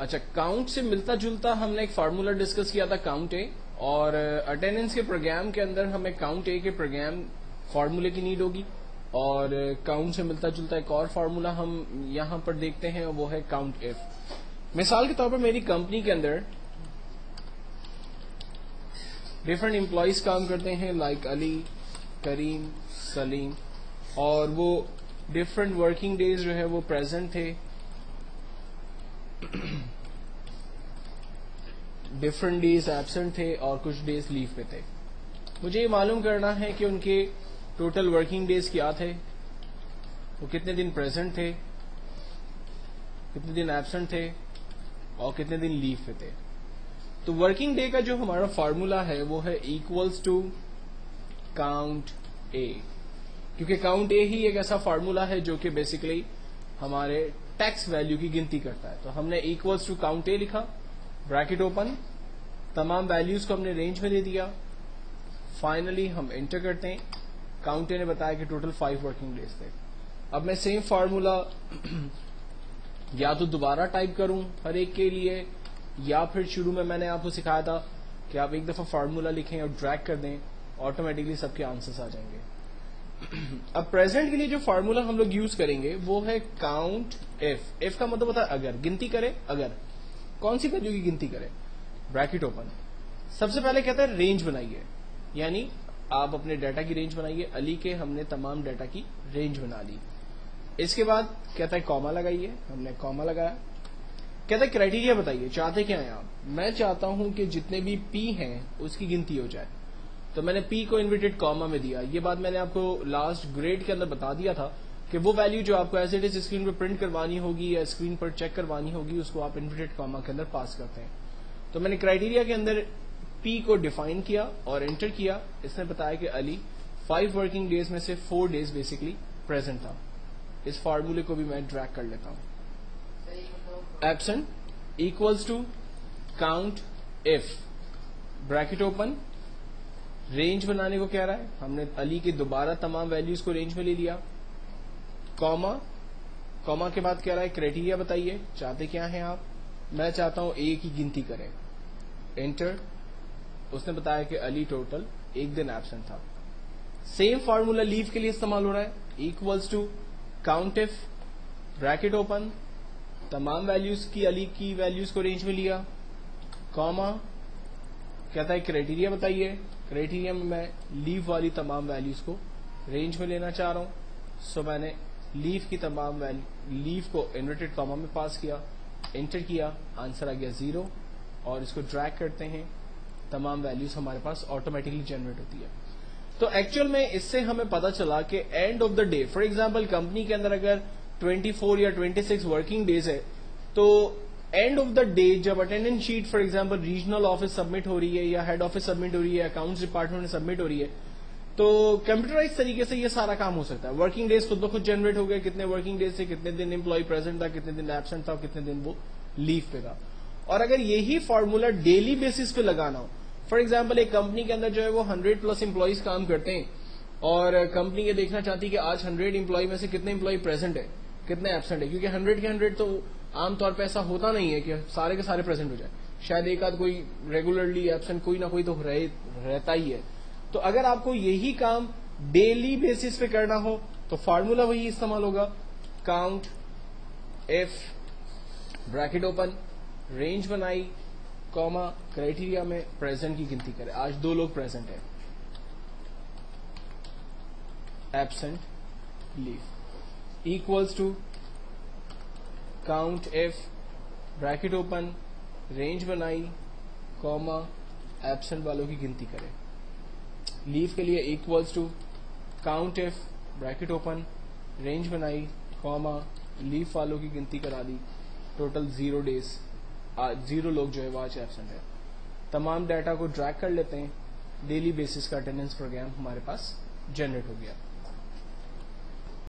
اچھا کاؤنٹ سے ملتا جلتا ہم نے ایک فارمولا ڈسکس کیا تھا کاؤنٹ اے, اور اٹینڈنس کے پروگرام کے اندر ہمیں کاؤنٹ اے کے پروگرام فارمولے کی نیڈ ہوگی, اور کاؤنٹ سے ملتا جلتا ایک اور فارمولا ہم یہاں پر دیکھتے ہیں, وہ ہے کاؤنٹ ایف. مثال کے طور پر میری کمپنی کے اندر ڈفرنٹ امپلائیز کام کرتے ہیں, لائک علی, کریم, سلیم, اور وہ ڈفرنٹ ورکنگ ڈیز جو ہے وہ پریزنٹ تھے, ڈفرنٹ ڈیز ایبسنٹ تھے, اور کچھ ڈیز لیو پہ تھے. مجھے یہ معلوم کرنا ہے کہ ان کے ٹوٹل ورکنگ ڈیز کیا تھے, وہ کتنے دن پریزنٹ تھے, کتنے دن ایبسنٹ تھے, اور کتنے دن لیو پہ تھے. تو ورکنگ ڈے کا جو ہمارا فارمولا ہے وہ ہے ایکولز ٹو کاؤنٹ اے, کیونکہ کاؤنٹ اے ہی ایک ایسا فارمولا ہے جو کہ بیسیکلی ہمارے ٹیکس ویلیو کی گنتی کرتا ہے. تو ہم نے ایکولز ٹو کاؤنٹ اے لکھا, بریکٹ اوپن, تمام ویلیوز کو ہم نے رینج میں دے دیا, فائنلی ہم انٹر کرتے ہیں. کاؤنٹ اے نے بتایا کہ ٹوٹل 5 ورکنگ ڈیز تھے. اب میں سیم فارمولا یا تو دوبارہ ٹائپ کروں ہر ایک کے لیے, یا پھر شروع میں نے آپ کو سکھایا تھا کہ آپ ایک دفعہ فارمولا لکھیں اور ڈریگ کر دیں, آٹومیٹکلی سب کے آنسرز آ جائیں گے. اب پریزنٹ کے لیے جو فارمولا ہم لوگ یوز کریں گے وہ ہے کاؤنٹ ایف. ایف کا مطلب ہوتا ہے اگر, گنتی کرے, اگر کون سی ویلیو کی گنتی کرے, بریکٹ اوپن. سب سے پہلے کہتا ہے رینج بنائیے, یعنی آپ اپنے ڈیٹا کی رینج بنائیے. علی کے ہم نے تمام ڈیٹا کی رینج بنا لی. اس کے بعد کہتا ہے کوما لگائیے, ہم نے کوما لگایا. کہتا ہے کرائٹیریا بتائیے, چاہتے کیا ہیں آپ. میں چاہتا ہوں کہ جتنے بھی پی ہیں اس کی گنتی ہو جائے, تو میں نے پی کو انورٹڈ کاما میں دیا. یہ بات میں نے آپ کو لاسٹ گریڈ کے اندر بتا دیا تھا کہ وہ ویلیو جو آپ کو as it is screen per print کروانی ہوگی یا اسکرین پر چیک کروانی ہوگی, اس کو آپ انورٹڈ کاما کے اندر پاس کرتے ہیں. تو میں نے کرائٹیریا کے اندر پی کو ڈیفائن کیا اور انٹر کیا. اس نے بتایا کہ علی 5 ورکنگ ڈیز میں سے 4 ڈیز بیسکلی پریزنٹ تھا. اس فارمولے کو بھی میں ڈریگ کر لیتا ہوں. Absent equals to count if, bracket open, range بنانے کو کہہ رہا ہے, ہم نے علی کے دوبارہ تمام ویلیوز کو رینج میں لے لیا. کوما, کوما کے بعد کہہ رہا ہے کرائٹیریا بتائیے, چاہتے کیا ہیں آپ. میں چاہتا ہوں اے کی گنتی کریں. انٹر. اس نے بتایا کہ علی ٹوٹل 1 دن ایبسنٹ تھا. سیم فارمولا لیو کے لیے استعمال ہو رہا ہے, equals to count if, bracket open, تمام ویلیوز کی علی کی ویلیوز کو رینج میں لیا, کوما, کہتا ہے کرائٹیریا بتائیے. کرائٹیریا میں میں لیو والی تمام ویلیوز کو رینج میں لینا چاہ رہا ہوں. سو میں نے لیو کی تمام لیو کو انورٹڈ کاما میں پاس کیا, انٹر کیا, آنسر آ گیا 0, اور اس کو ڈریگ کرتے ہیں, تمام ویلیوز ہمارے پاس آٹومیٹکلی جنریٹ ہوتی ہے. تو ایکچوئل میں اس سے ہمیں پتا چلا کہ and of the day, for example company کے اندر اگر 24 یا 26 ورکنگ ڈیز ہے, تو اینڈ آف دا ڈے جب attendance sheet for example regional office submit ہو رہی ہے یا ہیڈ آفس سبمٹ ہو رہی ہے, اکاؤنٹس ڈپارٹمنٹ میں سبمٹ ہو رہی ہے, تو کمپیوٹرائز طریقے سے یہ سارا کام ہو سکتا ہے. ورکنگ ڈیز خود بخود جنریٹ ہو گئے, کتنے ورکنگ ڈیز تھے, کتنے دن امپلائی پریزنٹ تھا, کتنے دن ایبسنٹ تھا, اور کتنے دن وہ لیو پہ تھا. اور اگر یہی فارمولا ڈیلی بیسس پہ لگانا ہو, فار ایگزامپل ایک کمپنی کے اندر جو ہے وہ 100+ امپلائیز کام کرتے ہیں, اور کمپنی یہ دیکھنا چاہتی ہے کہ آج 100 امپلائی میں سے کتنے امپلائی پریزنٹ ہے, کتنے ایبسنٹ ہے, کیونکہ 100 کے 100 تو عام طور پہ ایسا ہوتا نہیں ہے کہ سارے کے سارے پریزنٹ ہو جائے, شاید ایک آدھ کوئی ریگولرلی ایبسنٹ کوئی نہ کوئی تو رہتا ہی ہے. تو اگر آپ کو یہی کام ڈیلی بیسس پہ کرنا ہو تو فارمولا وہی استعمال ہوگا, count if, bracket open, range بنائی, کوما, کرائٹیریا میں پریزنٹ کی گنتی کرے. آج 2 لوگ پریزنٹ ہیں, absent, leave, equals to count if, bracket open, range بنائی, کوما, ایبسنٹ والوں کی گنتی کرے. لیو کے لیے equals to count if, bracket open, range بنائی, کوما, لیو والوں کی گنتی کرا دی, ٹوٹل 0 ڈیز, 0 لوگ جو ہے وہ آج ایبسنٹ ہے. تمام ڈیٹا کو ڈریگ کر لیتے ہیں, ڈیلی بیسس کا اٹینڈنس پروگرام ہمارے پاس جنریٹ ہو گیا.